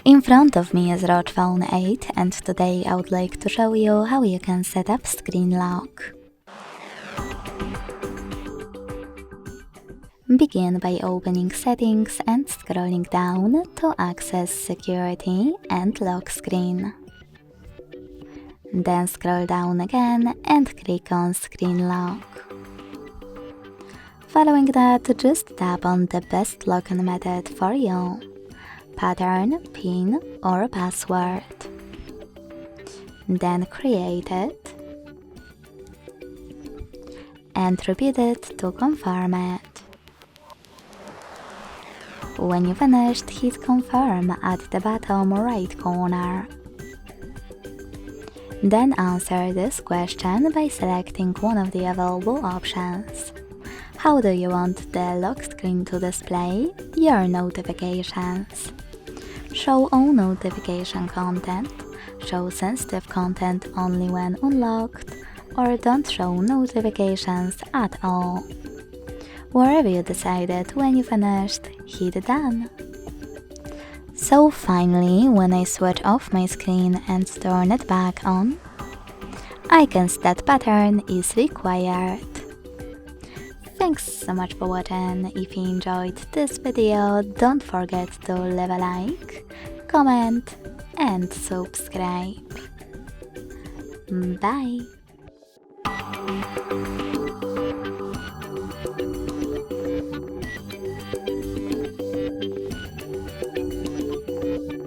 In front of me is ROG Phone 8 and today I would like to show you how you can set up screen lock. Begin by opening Settings and scrolling down to access Security and Lock Screen. Then scroll down again and click on Screen Lock. Following that, just tap on the best login method for you: pattern, PIN or password. Then create it and repeat it to confirm it. When you finished, hit confirm at the bottom right corner. Then answer this question by selecting one of the available options. How do you want the lock screen to display your notifications? Show all notification content, show sensitive content only when unlocked, or don't show notifications at all. Wherever you decided, when you finished, hit done. So finally, when I switch off my screen and turn it back on, icons that pattern is required. Thanks so much for watching. If you enjoyed this video, don't forget to leave a like, comment and subscribe. Bye!